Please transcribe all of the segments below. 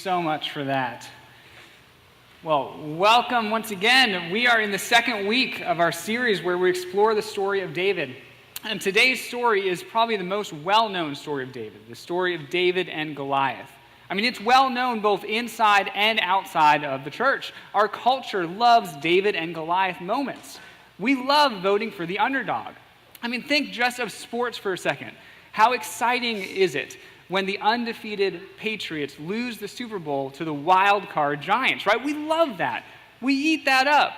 so much for that. Well, welcome once again. We are in the second week of our series where we explore the story of David. And today's story is probably the most well-known story of David, the story of David and Goliath. I mean, it's well known both inside and outside of the church. Our culture loves David and Goliath moments. We love voting for the underdog. I mean, think just of sports for a second. How exciting is it when the undefeated Patriots lose the Super Bowl to the wild card Giants, right? We love that. We eat that up.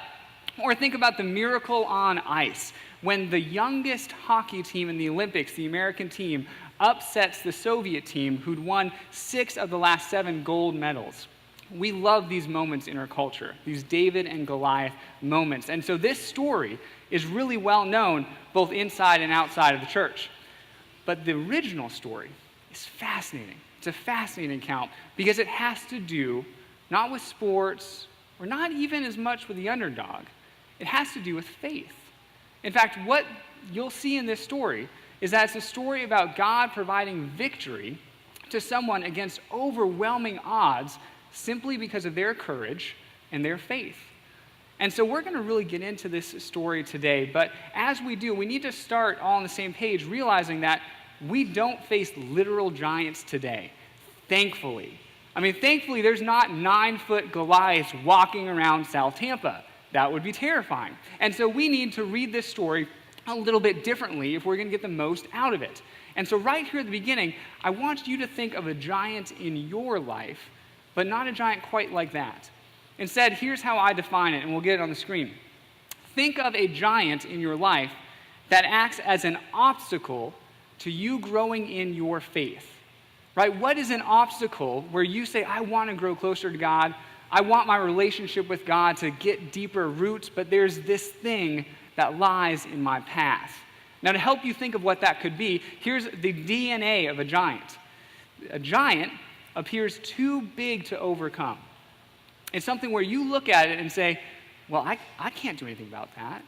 Or think about the miracle on ice, when the youngest hockey team in the Olympics, the American team, upsets the Soviet team who'd won 6 of the last 7 gold medals. We love these moments in our culture, these David and Goliath moments. And so this story is really well known both inside and outside of the church. But the original story is fascinating. It's a fascinating account because it has to do not with sports or not even as much with the underdog. It has to do with faith. In fact, what you'll see in this story is that it's a story about God providing victory to someone against overwhelming odds simply because of their courage and their faith. And so we're going to really get into this story today, but as we do, we need to start all on the same page, realizing that we don't face literal giants today, thankfully. I mean, thankfully, there's not 9-foot Goliaths walking around South Tampa. That would be terrifying. And so we need to read this story a little bit differently if we're going to get the most out of it. And so right here at the beginning, I want you to think of a giant in your life, but not a giant quite like that. Instead, here's how I define it, and we'll get it on the screen. Think of a giant in your life that acts as an obstacle to you growing in your faith, right? What is an obstacle where you say, I want to grow closer to God, I want my relationship with God to get deeper roots, but there's this thing that lies in my path. Now, to help you think of what that could be, here's the DNA of a giant. A giant appears too big to overcome. It's something where you look at it and say, well, I can't do anything about that.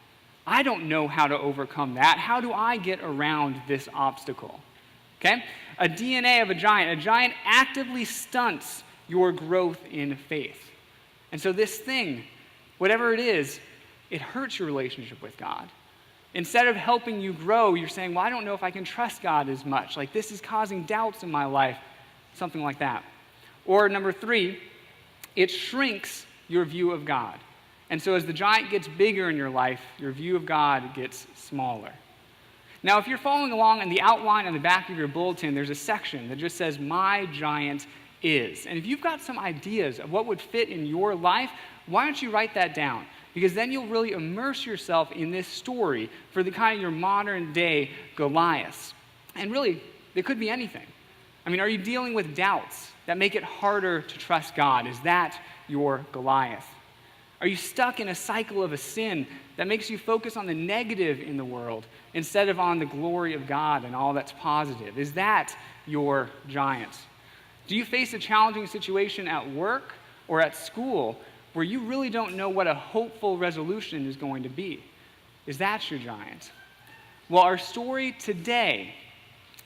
I don't know how to overcome that. How do I get around this obstacle? Okay? A DNA of a giant actively stunts your growth in faith. And so this thing, whatever it is, it hurts your relationship with God. Instead of helping you grow, you're saying, well, I don't know if I can trust God as much. Like, this is causing doubts in my life. Something like that. Or number 3, it shrinks your view of God. And so as the giant gets bigger in your life, your view of God gets smaller. Now, if you're following along in the outline on the back of your bulletin, there's a section that just says, My Giant Is. And if you've got some ideas of what would fit in your life, why don't you write that down? Because then you'll really immerse yourself in this story for the kind of your modern day Goliaths. And really, it could be anything. I mean, are you dealing with doubts that make it harder to trust God? Is that your Goliath? Are you stuck in a cycle of a sin that makes you focus on the negative in the world instead of on the glory of God and all that's positive? Is that your giant? Do you face a challenging situation at work or at school where you really don't know what a hopeful resolution is going to be? Is that your giant? Well, our story today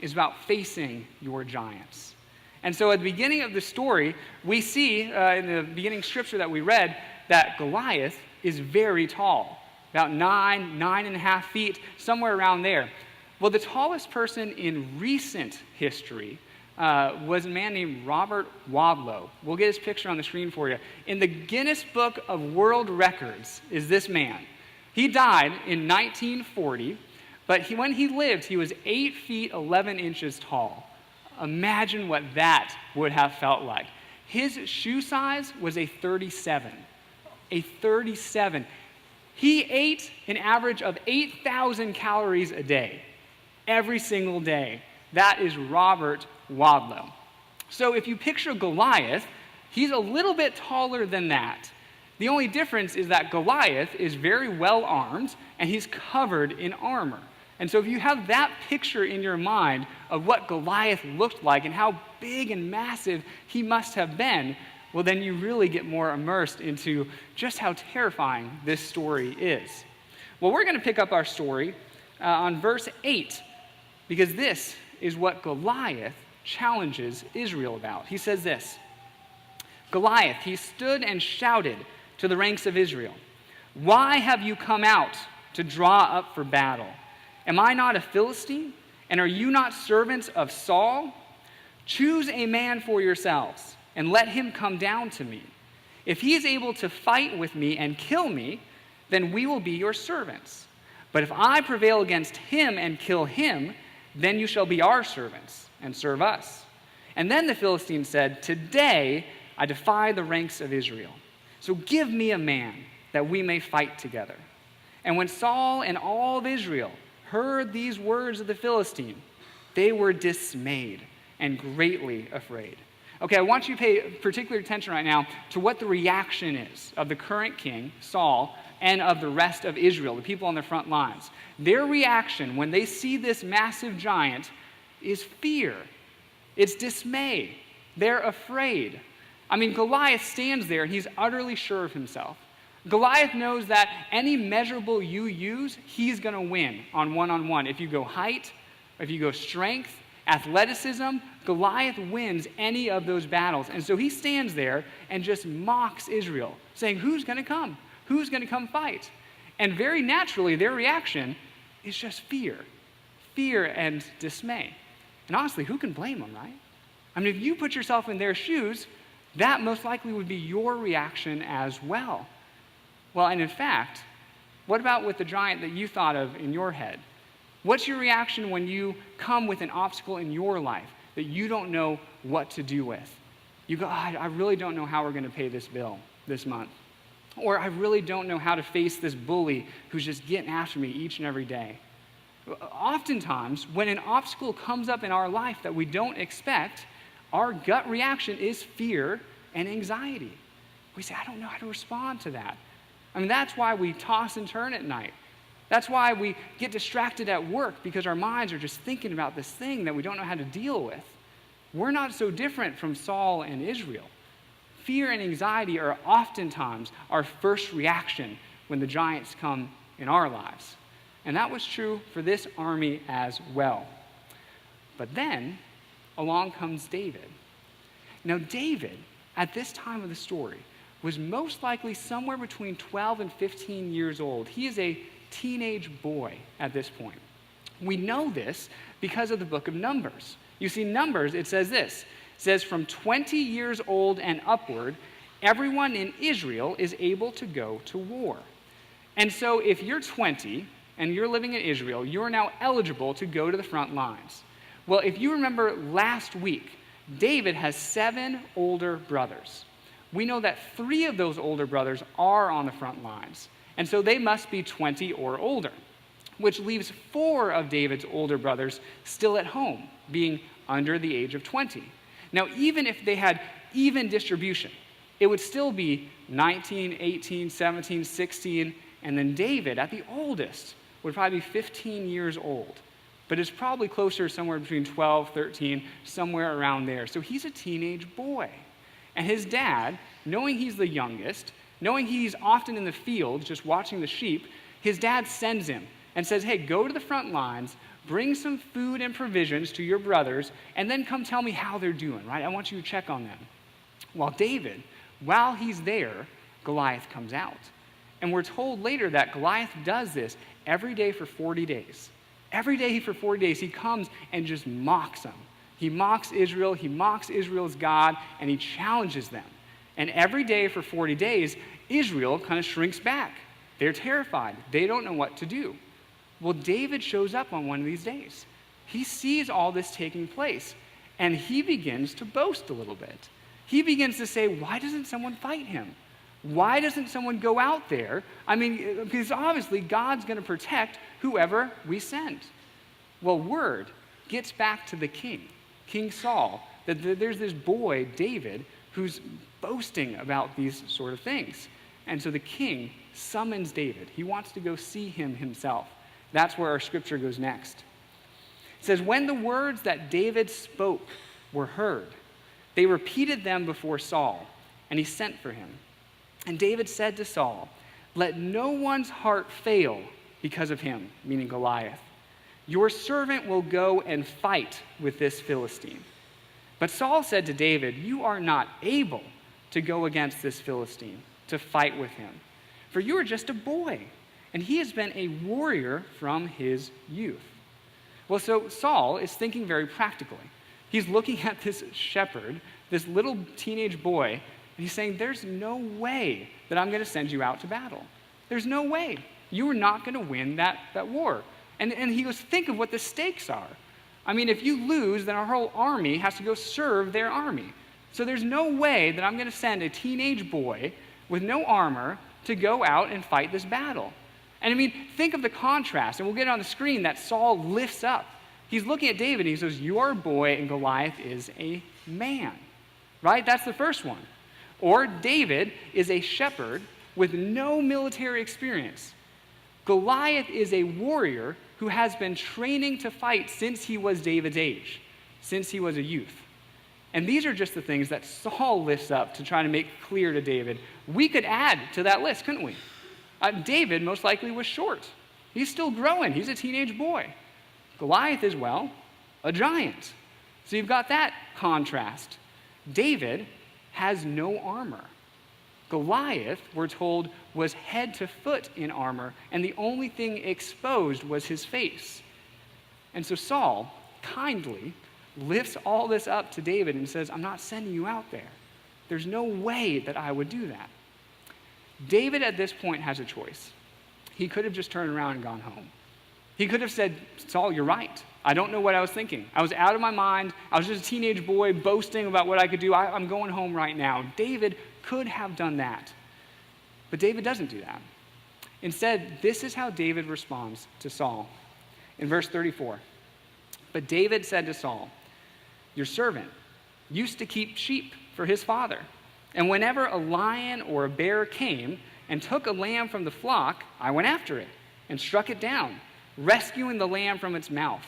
is about facing your giants. And so at the beginning of the story, we see in the beginning scripture that we read that Goliath is very tall, about 9.5 feet, somewhere around there. Well, the tallest person in recent history was a man named Robert Wadlow. We'll get his picture on the screen for you. In the Guinness Book of World Records is this man. He died in 1940, but when he lived, he was 8 feet 11 inches tall. Imagine what that would have felt like. His shoe size was a 37. A 37. He ate an average of 8,000 calories a day, every single day. That is Robert Wadlow. So if you picture Goliath, he's a little bit taller than that. The only difference is that Goliath is very well armed and he's covered in armor. And so if you have that picture in your mind of what Goliath looked like and how big and massive he must have been, well, then you really get more immersed into just how terrifying this story is. Well, we're going to pick up our story on verse 8, because this is what Goliath challenges Israel about. He says this, Goliath, he stood and shouted to the ranks of Israel, "Why have you come out to draw up for battle? Am I not a Philistine? And are you not servants of Saul? Choose a man for yourselves, and let him come down to me. If he is able to fight with me and kill me, then we will be your servants. But if I prevail against him and kill him, then you shall be our servants and serve us." And then the Philistine said, "Today I defy the ranks of Israel. So give me a man that we may fight together." And when Saul and all of Israel heard these words of the Philistine, they were dismayed and greatly afraid. Okay, I want you to pay particular attention right now to what the reaction is of the current king, Saul, and of the rest of Israel, the people on the front lines. Their reaction when they see this massive giant is fear. It's dismay. They're afraid. I mean, Goliath stands there and he's utterly sure of himself. Goliath knows that any measurable you use, he's going to win on one-on-one. If you go height, if you go strength, athleticism, Goliath wins any of those battles. And so he stands there and just mocks Israel, saying, "Who's going to come? Who's going to come fight?" And very naturally, their reaction is just fear and dismay. And honestly, who can blame them, right? I mean, if you put yourself in their shoes, that most likely would be your reaction as well. Well, and in fact, what about with the giant that you thought of in your head? What's your reaction when you come with an obstacle in your life that you don't know what to do with? You go, I really don't know how we're going to pay this bill this month. Or I really don't know how to face this bully who's just getting after me each and every day. Oftentimes, when an obstacle comes up in our life that we don't expect, our gut reaction is fear and anxiety. We say, I don't know how to respond to that. I mean, that's why we toss and turn at night. That's why we get distracted at work, because our minds are just thinking about this thing that we don't know how to deal with. We're not so different from Saul and Israel. Fear and anxiety are oftentimes our first reaction when the giants come in our lives. And that was true for this army as well. But then along comes David. Now, David, at this time of the story, was most likely somewhere between 12 and 15 years old. He is a teenage boy at this point. We know this because of the book of Numbers. You see, Numbers, it says this. It says, from 20 years old and upward, everyone in Israel is able to go to war. And so if you're 20 and you're living in Israel, you're now eligible to go to the front lines. Well, if you remember last week, David has 7 older brothers. We know that 3 of those older brothers are on the front lines. And so they must be 20 or older, which leaves 4 of David's older brothers still at home, being under the age of 20. Now, even if they had even distribution, it would still be 19, 18, 17, 16, and then David, at the oldest, would probably be 15 years old. But it's probably closer somewhere between 12, 13, somewhere around there. So he's a teenage boy. And his dad, knowing he's the youngest, knowing he's often in the field just watching the sheep, his dad sends him and says, hey, go to the front lines, bring some food and provisions to your brothers, and then come tell me how they're doing, right? I want you to check on them. While David, while he's there, Goliath comes out. And we're told later that Goliath does this every day for 40 days. Every day for 40 days, he comes and just mocks them. He mocks Israel, he mocks Israel's God, and he challenges them. And every day for 40 days, Israel kind of shrinks back. They're terrified. They don't know what to do. Well, David shows up on one of these days. He sees all this taking place, and he begins to boast a little bit. He begins to say, why doesn't someone fight him? Why doesn't someone go out there? I mean, because obviously God's going to protect whoever we send. Well, word gets back to the king, King Saul, that there's this boy, David, who's boasting about these sort of things. And so the king summons David. He wants to go see him himself. That's where our scripture goes next. It says, when the words that David spoke were heard, they repeated them before Saul, and he sent for him. And David said to Saul, let no one's heart fail because of him, meaning Goliath. Your servant will go and fight with this Philistine. But Saul said to David, you are not able to go against this Philistine, to fight with him? For you are just a boy, and he has been a warrior from his youth." Well, so Saul is thinking very practically. He's looking at this shepherd, this little teenage boy, and he's saying, there's no way that I'm going to send you out to battle. There's no way. You are not going to win that war. And he goes, think of what the stakes are. I mean, if you lose, then our whole army has to go serve their army. So there's no way that I'm going to send a teenage boy with no armor to go out and fight this battle. And I mean, think of the contrast, and we'll get it on the screen, that Saul lifts up. He's looking at David, and he says, you are a boy, and Goliath is a man. Right? That's the first one. Or David is a shepherd with no military experience. Goliath is a warrior who has been training to fight since he was David's age, since he was a youth. And these are just the things that Saul lifts up to try to make clear to David. We could add to that list, couldn't we? David most likely was short. He's still growing. He's a teenage boy. Goliath is, well, a giant. So you've got that contrast. David has no armor. Goliath, we're told, was head to foot in armor, and the only thing exposed was his face. And so Saul kindly lifts all this up to David and says, I'm not sending you out there. There's no way that I would do that. David at this point has a choice. He could have just turned around and gone home. He could have said, Saul, you're right. I don't know what I was thinking. I was out of my mind. I was just a teenage boy boasting about what I could do. I'm going home right now. David could have done that. But David doesn't do that. Instead, this is how David responds to Saul. In verse 34, but David said to Saul, your servant used to keep sheep for his father. And whenever a lion or a bear came and took a lamb from the flock, I went after it and struck it down, rescuing the lamb from its mouth.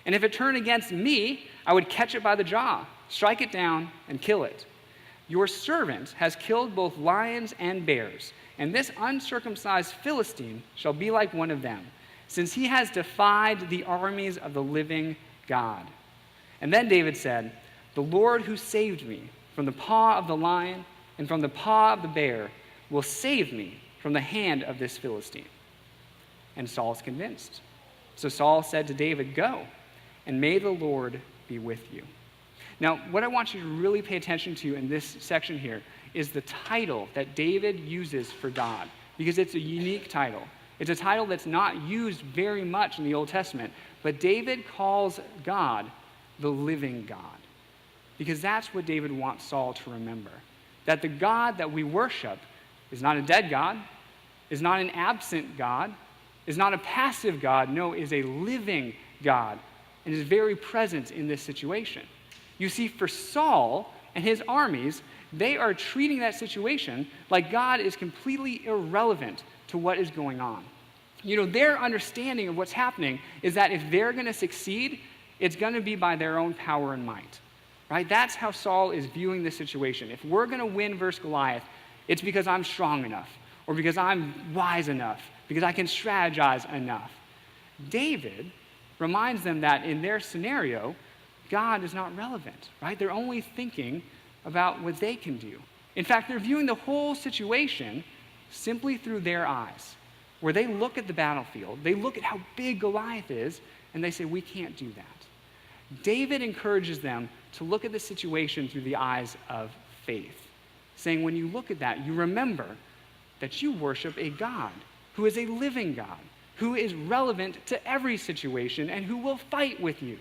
And if it turned against me, I would catch it by the jaw, strike it down, and kill it. Your servant has killed both lions and bears, and this uncircumcised Philistine shall be like one of them, since he has defied the armies of the living God. And then David said, the Lord who saved me from the paw of the lion and from the paw of the bear will save me from the hand of this Philistine. And Saul is convinced. So Saul said to David, go, and may the Lord be with you. Now, what I want you to really pay attention to in this section here is the title that David uses for God, because it's a unique title. It's a title that's not used very much in the Old Testament, but David calls God the living God, because that's what David wants Saul to remember, that the God that we worship is not a dead God, is not an absent God, is not a passive God, no, is a living God, and is very present in this situation. You see, for Saul and his armies, they are treating that situation like God is completely irrelevant to what is going on. You know, their understanding of what's happening is that if they're going to succeed, it's going to be by their own power and might, right? That's how Saul is viewing this situation. If we're going to win versus Goliath, it's because I'm strong enough, or because I'm wise enough, because I can strategize enough. David reminds them that in their scenario, God is not relevant, right? They're only thinking about what they can do. In fact, they're viewing the whole situation simply through their eyes, where they look at the battlefield, they look at how big Goliath is, and they say, we can't do that. David encourages them to look at the situation through the eyes of faith, saying, when you look at that, you remember that you worship a God who is a living God, who is relevant to every situation, and who will fight with you.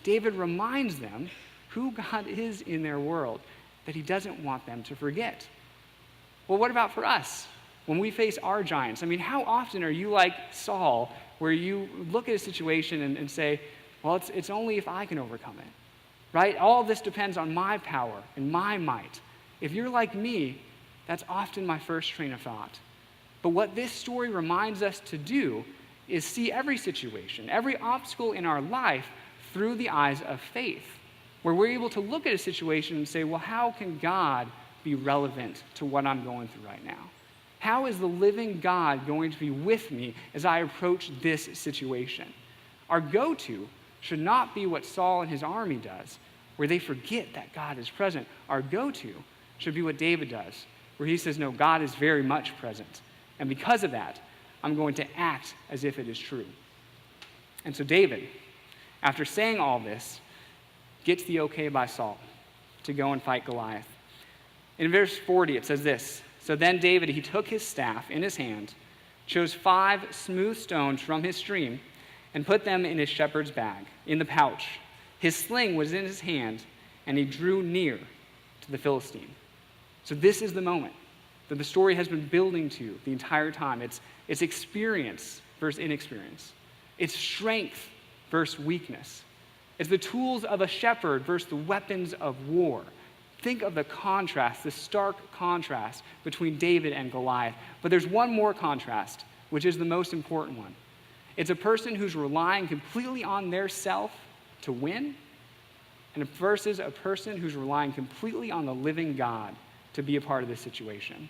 David reminds them who God is in their world, that he doesn't want them to forget. Well, what about for us? When we face our giants, I mean, how often are you like Saul, where you look at a situation and say, well, it's only if I can overcome it, right? All of this depends on my power and my might. If you're like me, that's often my first train of thought. But what this story reminds us to do is see every situation, every obstacle in our life through the eyes of faith, where we're able to look at a situation and say, well, how can God be relevant to what I'm going through right now? How is the living God going to be with me as I approach this situation? Our go-to should not be what Saul and his army does, where they forget that God is present. Our go-to should be what David does, where he says, no, God is very much present. And because of that, I'm going to act as if it is true. And so David, after saying all this, gets the okay by Saul to go and fight Goliath. In verse 40, it says this, so then David, he took his staff in his hand, chose 5 smooth stones from his stream, and put them in his shepherd's bag, in the pouch. His sling was in his hand, and he drew near to the Philistine. So this is the moment that the story has been building to the entire time. It's experience versus inexperience. It's strength versus weakness. It's the tools of a shepherd versus the weapons of war. Think of the contrast, the stark contrast between David and Goliath. But there's one more contrast, which is the most important one. It's a person who's relying completely on their self to win, and versus a person who's relying completely on the living God to be a part of this situation.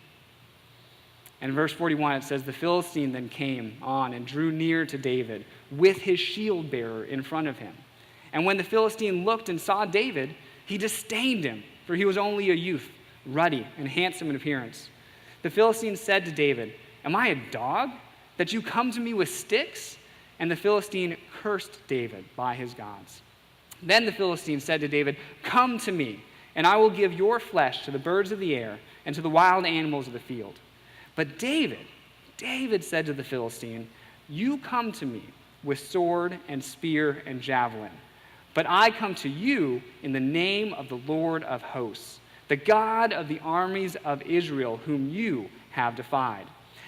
And in verse 41, it says, the Philistine then came on and drew near to David with his shield bearer in front of him. And when the Philistine looked and saw David, he disdained him, for he was only a youth, ruddy and handsome in appearance. The Philistine said to David, am I a dog, that you come to me with sticks? And the Philistine cursed David by his gods. Then the Philistine said to David, come to me, and I will give your flesh to the birds of the air and to the wild animals of the field. But David said to the Philistine, you come to me with sword and spear and javelin, but I come to you in the name of the Lord of hosts, the God of the armies of Israel, whom you have defied.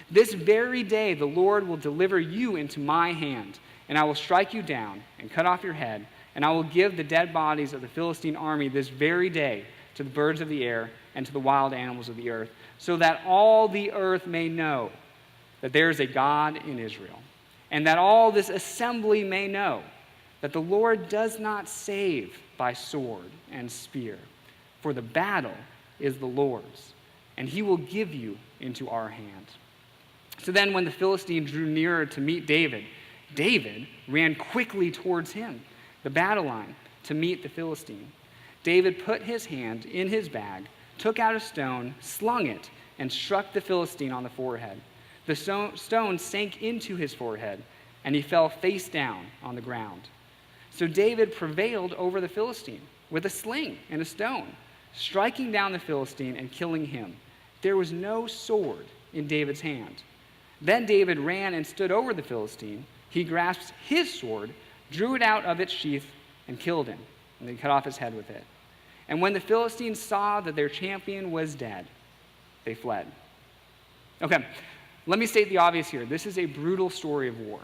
This very day the Lord will deliver you into my hand, and I will strike you down and cut off your head, and I will give the dead bodies of the Philistine army this very day to the birds of the air and to the wild animals of the earth, so that all the earth may know that there is a God in Israel, and that all this assembly may know that the Lord does not save by sword and spear, for the battle is the Lord's, and he will give you into our hand. So then when the Philistine drew nearer to meet David, David ran quickly towards him, the battle line, to meet the Philistine. David put his hand in his bag, took out a stone, slung it, and struck the Philistine on the forehead. The stone sank into his forehead, and he fell face down on the ground. So David prevailed over the Philistine with a sling and a stone, striking down the Philistine and killing him. There was no sword in David's hand. Then David ran and stood over the Philistine. He grasped his sword, drew it out of its sheath, and killed him, and they cut off his head with it. And when the Philistines saw that their champion was dead, they fled. Okay, let me state the obvious here. This is a brutal story of war.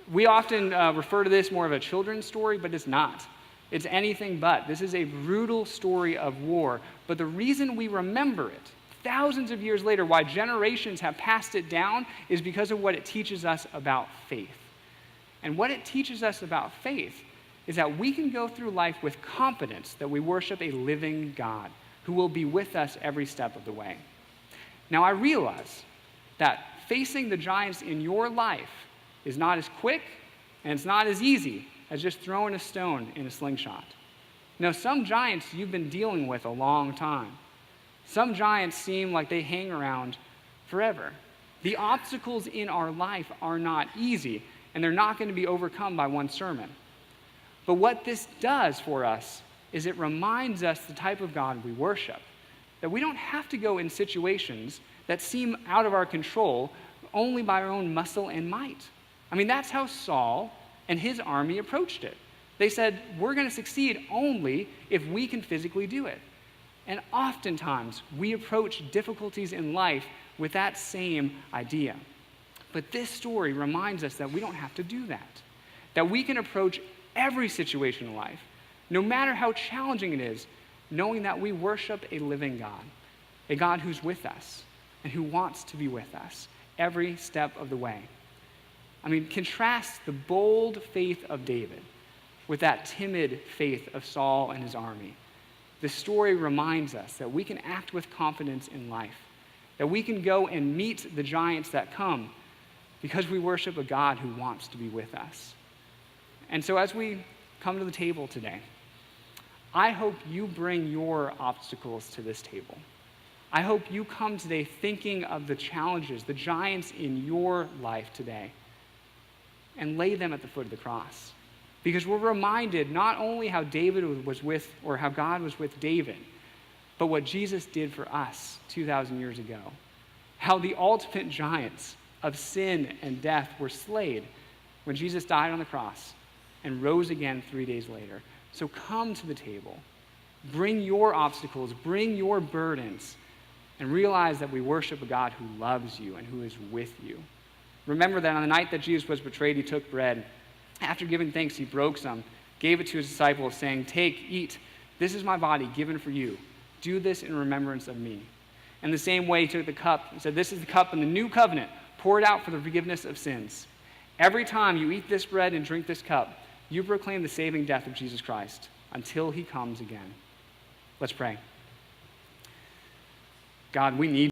We often refer to this more of a children's story, but it's not. It's anything but. This is a brutal story of war. But the reason we remember it, thousands of years later, why generations have passed it down, is because of what it teaches us about faith. And what it teaches us about faith is that we can go through life with confidence that we worship a living God who will be with us every step of the way. Now, I realize that facing the giants in your life is not as quick and it's not as easy as just throwing a stone in a slingshot. Now, some giants you've been dealing with a long time. Some giants seem like they hang around forever. The obstacles in our life are not easy, and they're not going to be overcome by one sermon. But what this does for us is it reminds us the type of God we worship, that we don't have to go in situations that seem out of our control only by our own muscle and might. I mean, that's how Saul and his army approached it. They said, we're going to succeed only if we can physically do it. And oftentimes, we approach difficulties in life with that same idea. But this story reminds us that we don't have to do that we can approach every situation in life, no matter how challenging it is, knowing that we worship a living God, a God who's with us and who wants to be with us every step of the way. I mean, contrast the bold faith of David with that timid faith of Saul and his army. This story reminds us that we can act with confidence in life, that we can go and meet the giants that come because we worship a God who wants to be with us. And so as we come to the table today, I hope you bring your obstacles to this table. I hope you come today thinking of the challenges, the giants in your life today, and lay them at the foot of the cross. Because we're reminded not only how David was with, or how God was with David, but what Jesus did for us 2,000 years ago. How the ultimate giants of sin and death were slayed when Jesus died on the cross and rose again 3 days later. So come to the table. Bring your obstacles, bring your burdens, and realize that we worship a God who loves you and who is with you. Remember that on the night that Jesus was betrayed, he took bread. After giving thanks, he broke some, gave it to his disciples, saying, "Take, eat. This is my body given for you. Do this in remembrance of me." In the same way, he took the cup and said, "This is the cup in the new covenant, poured out for the forgiveness of sins. Every time you eat this bread and drink this cup, you proclaim the saving death of Jesus Christ until he comes again." Let's pray. God, we need